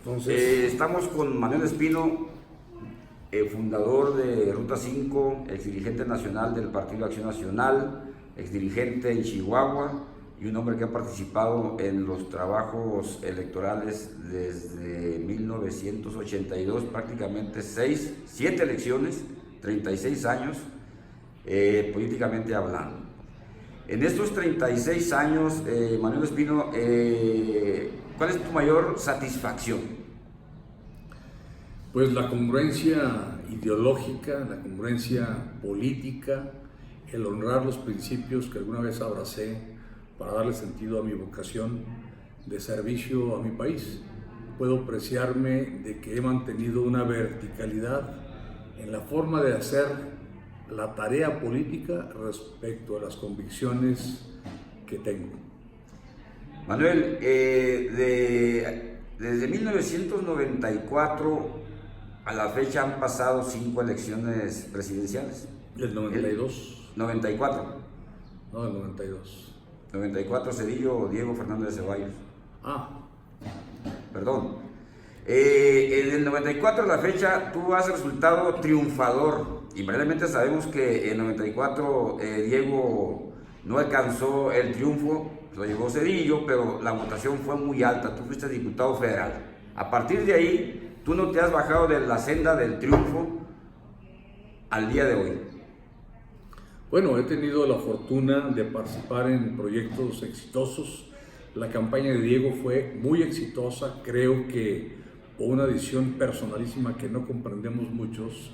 Entonces, estamos con Manuel Espino, fundador de Ruta 5, exdirigente nacional del Partido Acción Nacional, exdirigente en Chihuahua y un hombre que ha participado en los trabajos electorales desde 1982, prácticamente 7 elecciones, 36 años, políticamente hablando. En estos 36 años, Manuel Espino, ¿cuál es tu mayor satisfacción? pues la congruencia ideológica, la congruencia política, el honrar los principios que alguna vez abracé para darle sentido a mi vocación de servicio a mi país. Puedo apreciarme de que he mantenido una verticalidad en la forma de hacer la tarea política respecto a las convicciones que tengo. Manuel, desde 1994 a la fecha han pasado 5 elecciones presidenciales. ¿Del 92? 94. No, del 92. 94 Cedillo, Diego Fernández de Ceballos. Perdón. En el 94 a la fecha tú has resultado triunfador. Invariablemente sabemos que en 94 Diego no alcanzó el triunfo, lo llegó Cedillo, pero la votación fue muy alta. Tú fuiste diputado federal. A partir de ahí, tú no te has bajado de la senda del triunfo al día de hoy. Bueno, he tenido la fortuna de participar en proyectos exitosos. La campaña de Diego fue muy exitosa. Creo que por una decisión personalísima que no comprendemos muchos,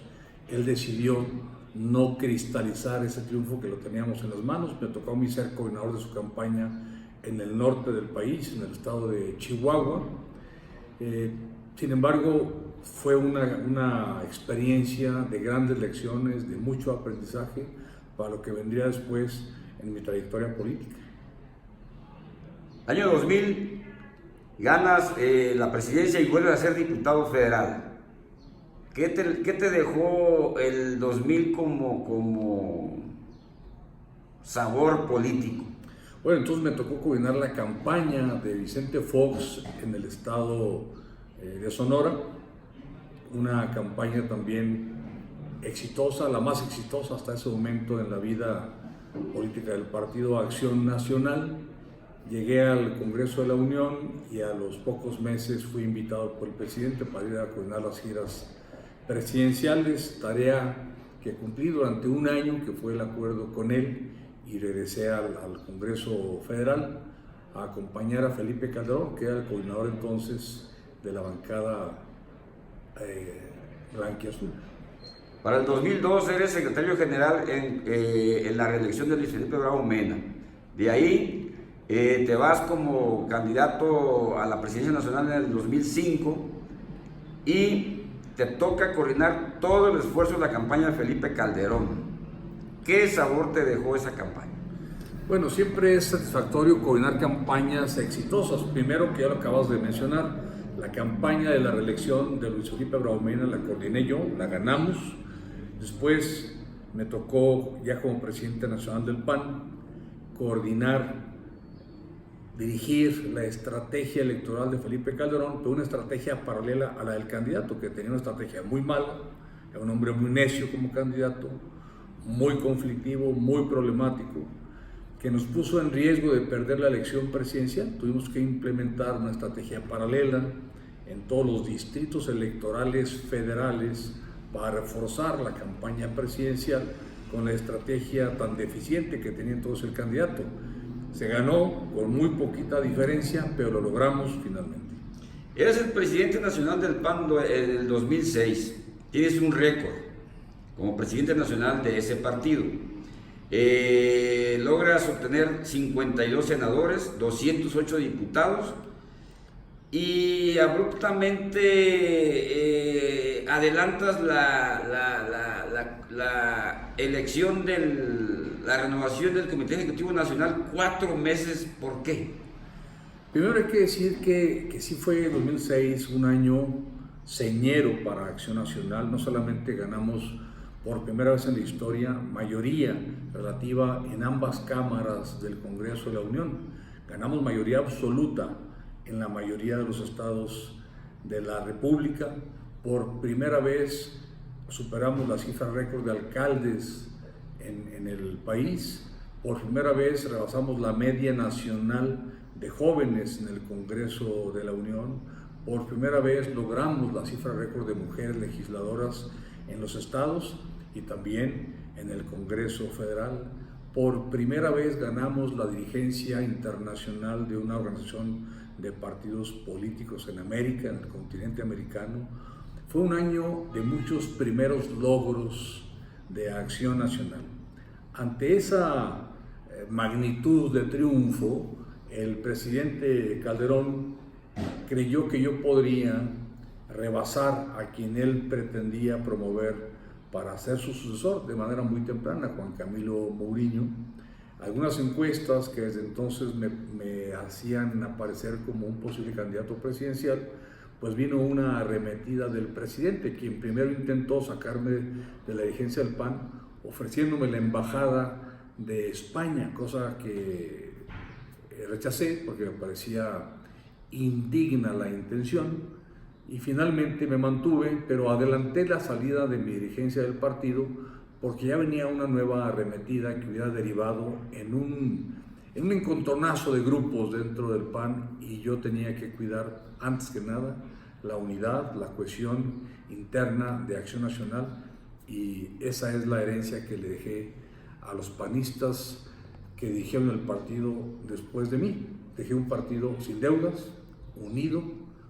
él decidió no cristalizar ese triunfo que lo teníamos en las manos. Me tocó a mí ser coordinador de su campaña en el norte del país, en el estado de Chihuahua. Sin embargo, fue una experiencia de grandes lecciones, de mucho aprendizaje para lo que vendría después en mi trayectoria política. Año 2000, ganas la presidencia y vuelves a ser diputado federal. ¿Qué te dejó el 2000 como sabor político? Bueno, entonces me tocó coordinar la campaña de Vicente Fox en el estado de Sonora, una campaña también exitosa, la más exitosa hasta ese momento en la vida política del Partido Acción Nacional. Llegué al Congreso de la Unión y a los pocos meses fui invitado por el presidente para ir a coordinar las giras presidenciales, tarea que cumplí durante un año, que fue el acuerdo con él, y regresé al Congreso Federal a acompañar a Felipe Calderón, que era el coordinador entonces de la bancada blanquiazul. Para el 2002 eres secretario general en la reelección de Luis Felipe Bravo Mena. De ahí te vas como candidato a la presidencia nacional en el 2005 y te toca coordinar todo el esfuerzo de la campaña de Felipe Calderón. ¿Qué sabor te dejó esa campaña? Bueno, siempre es satisfactorio coordinar campañas exitosas. Primero, que ya lo acabas de mencionar, la campaña de la reelección de Luis Felipe Bravo Mena la coordiné yo, la ganamos. Después me tocó, ya como presidente nacional del PAN, coordinar, dirigir la estrategia electoral de Felipe Calderón, pero una estrategia paralela a la del candidato, que tenía una estrategia muy mala, era un hombre muy necio como candidato, muy conflictivo, muy problemático, que nos puso en riesgo de perder la elección presidencial. Tuvimos que implementar una estrategia paralela en todos los distritos electorales federales para reforzar la campaña presidencial con la estrategia tan deficiente que tenía entonces el candidato. Se ganó con muy poquita diferencia, pero lo logramos finalmente. Eres el presidente nacional del PAN del 2006. Tienes un récord como presidente nacional de ese partido. Logras obtener 52 senadores, 208 diputados y abruptamente adelantas la elección la renovación del Comité Ejecutivo Nacional 4 meses. ¿Por qué? Primero hay que decir que sí fue 2006 un año señero para Acción Nacional. No solamente ganamos por primera vez en la historia mayoría relativa en ambas cámaras del Congreso de la Unión, ganamos mayoría absoluta en la mayoría de los estados de la República. Por primera vez superamos la cifra récord de alcaldes en el país. Por primera vez rebasamos la media nacional de jóvenes en el Congreso de la Unión. Por primera vez logramos la cifra récord de mujeres legisladoras en los estados y también en el Congreso Federal. Por primera vez ganamos la dirigencia internacional de una organización de partidos políticos en América, en el continente americano. Fue un año de muchos primeros logros de acción nacional. Ante esa magnitud de triunfo, el presidente Calderón creyó que yo podría rebasar a quien él pretendía promover para ser su sucesor de manera muy temprana, Juan Camilo Mourinho. Algunas encuestas que desde entonces me hacían aparecer como un posible candidato presidencial, pues vino una arremetida del presidente, quien primero intentó sacarme de la dirigencia del PAN, ofreciéndome la embajada de España, cosa que rechacé porque me parecía indigna la intención, y finalmente me mantuve, pero adelanté la salida de mi dirigencia del partido porque ya venía una nueva arremetida que hubiera derivado en un encontronazo de grupos dentro del PAN, y yo tenía que cuidar antes que nada la unidad, la cohesión interna de Acción Nacional, y esa es la herencia que le dejé a los panistas que dirigieron el partido después de mí. Dejé un partido sin deudas, unido,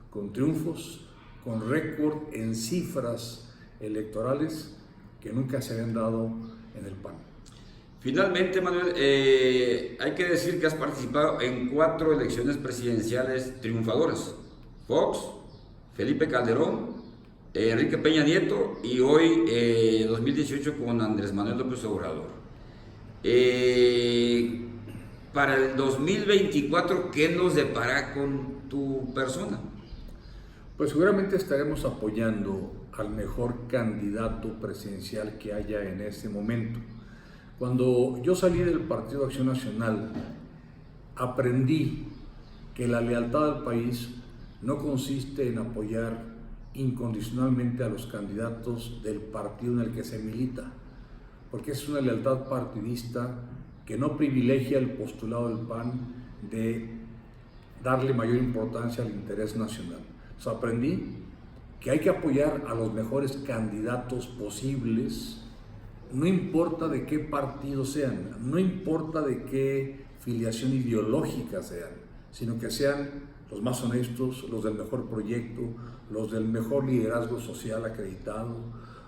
con triunfos, con récord en cifras electorales que nunca se habían dado en el PAN. Finalmente, Manuel, hay que decir que has participado en 4 elecciones presidenciales triunfadoras: Fox, Felipe Calderón, Enrique Peña Nieto y hoy 2018 con Andrés Manuel López Obrador. Para el 2024, ¿qué nos depara con tu persona? Pues seguramente estaremos apoyando al mejor candidato presidencial que haya en este momento. Cuando yo salí del Partido Acción Nacional, aprendí que la lealtad al país no consiste en apoyar incondicionalmente a los candidatos del partido en el que se milita, porque es una lealtad partidista que no privilegia el postulado del PAN de darle mayor importancia al interés nacional. Entonces aprendí que hay que apoyar a los mejores candidatos posibles, no importa de qué partido sean, no importa de qué filiación ideológica sean, sino que sean los más honestos, los del mejor proyecto, los del mejor liderazgo social acreditado,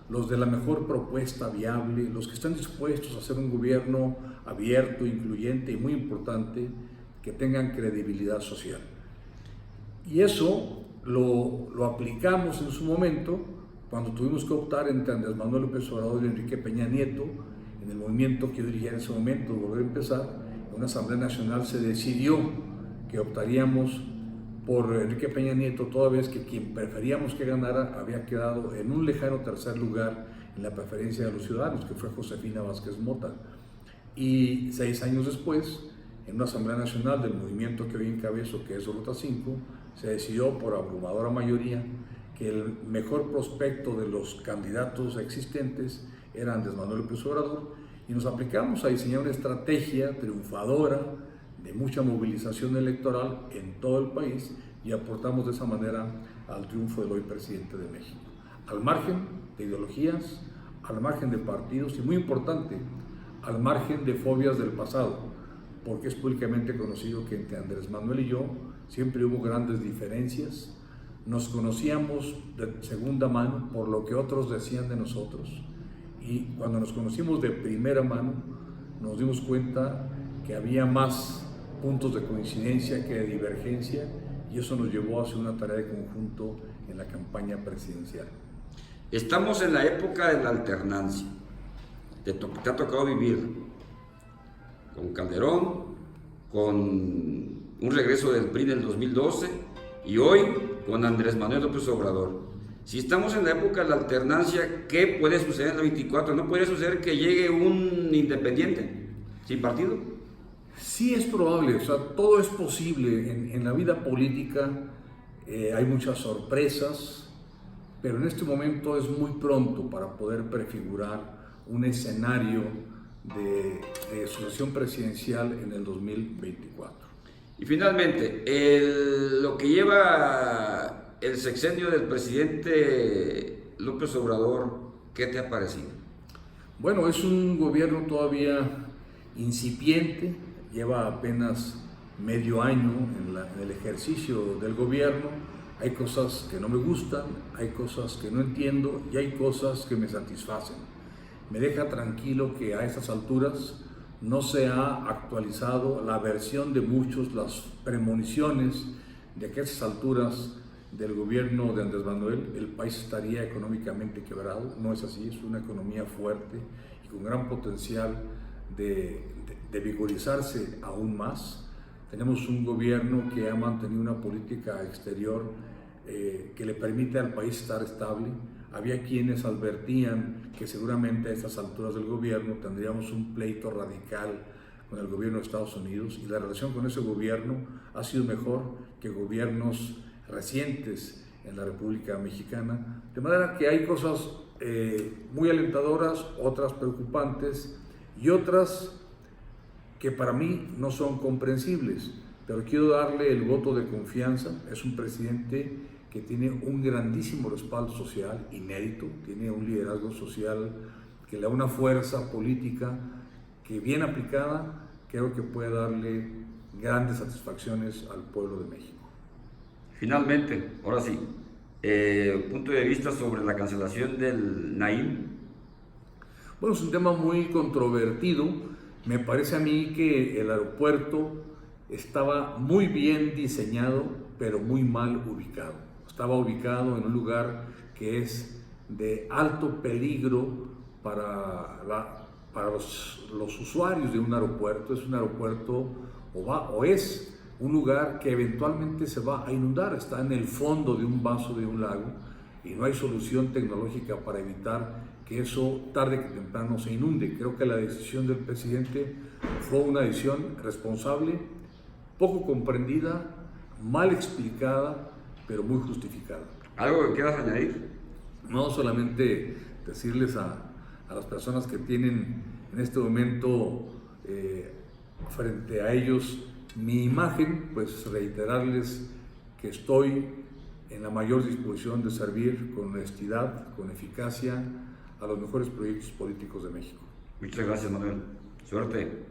los de la mejor propuesta viable, los que están dispuestos a hacer un gobierno abierto, incluyente y muy importante, que tengan credibilidad social. Y eso lo aplicamos en su momento cuando tuvimos que optar entre Andrés Manuel López Obrador y Enrique Peña Nieto, en el movimiento que yo dirigía en ese momento, volver a empezar. En una Asamblea Nacional se decidió que optaríamos por Enrique Peña Nieto, toda vez que quien preferíamos que ganara había quedado en un lejano tercer lugar en la preferencia de los ciudadanos, que fue Josefina Vázquez Mota. Y 6 años después, en una Asamblea Nacional del movimiento que hoy encabezo, que es Ruta 5, se decidió por abrumadora mayoría que el mejor prospecto de los candidatos existentes era Andrés Manuel López Obrador, y nos aplicamos a diseñar una estrategia triunfadora de mucha movilización electoral en todo el país, y aportamos de esa manera al triunfo del hoy presidente de México. Al margen de ideologías, al margen de partidos y, muy importante, al margen de fobias del pasado, porque es públicamente conocido que entre Andrés Manuel y yo siempre hubo grandes diferencias. Nos conocíamos de segunda mano por lo que otros decían de nosotros, y cuando nos conocimos de primera mano nos dimos cuenta que había más puntos de coincidencia que de divergencia, y eso nos llevó a hacer una tarea de conjunto en la campaña presidencial. Estamos en la época de la alternancia. Te ha tocado vivir con Calderón, con un regreso del PRI del 2012 y hoy con Andrés Manuel López Obrador. Si estamos en la época de la alternancia, ¿qué puede suceder en el 24? ¿No puede suceder que llegue un independiente sin partido? Sí, es probable, o sea, todo es posible en la vida política. hay muchas sorpresas, pero en este momento es muy pronto para poder prefigurar un escenario de sucesión presidencial en el 2024. Y finalmente, lo que lleva el sexenio del presidente López Obrador, ¿qué te ha parecido? Bueno, es un gobierno todavía incipiente, lleva apenas medio año en el ejercicio del gobierno. Hay cosas que no me gustan, hay cosas que no entiendo y hay cosas que me satisfacen. Me deja tranquilo que a estas alturas no se ha actualizado la versión de muchos, las premoniciones de que a estas alturas del gobierno de Andrés Manuel el país estaría económicamente quebrado. No es así, es una economía fuerte y con gran potencial de vigorizarse aún más. Tenemos un gobierno que ha mantenido una política exterior que le permite al país estar estable. Había quienes advertían que seguramente a estas alturas del gobierno tendríamos un pleito radical con el gobierno de Estados Unidos, y la relación con ese gobierno ha sido mejor que gobiernos recientes en la República Mexicana. De manera que hay cosas muy alentadoras, otras preocupantes y otras que para mí no son comprensibles, pero quiero darle el voto de confianza. Es un presidente que tiene un grandísimo respaldo social, inédito, tiene un liderazgo social que le da una fuerza política que, bien aplicada, creo que puede darle grandes satisfacciones al pueblo de México. Finalmente, ahora sí, punto de vista sobre la cancelación del Naim. Bueno, es un tema muy controvertido. Me parece a mí que el aeropuerto estaba muy bien diseñado, pero muy mal ubicado. Estaba ubicado en un lugar que es de alto peligro para los usuarios de un aeropuerto. Es un aeropuerto o es un lugar que eventualmente se va a inundar. Está en el fondo de un vaso de un lago y no hay solución tecnológica para evitar que eso tarde que temprano se inunde. Creo que la decisión del presidente fue una decisión responsable, poco comprendida, mal explicada, pero muy justificada. ¿Algo que quieras añadir? No, solamente decirles a las personas que tienen en este momento frente a ellos mi imagen, pues reiterarles que estoy en la mayor disposición de servir con honestidad, con eficacia, a los mejores proyectos políticos de México. Muchas gracias, Manuel. Suerte.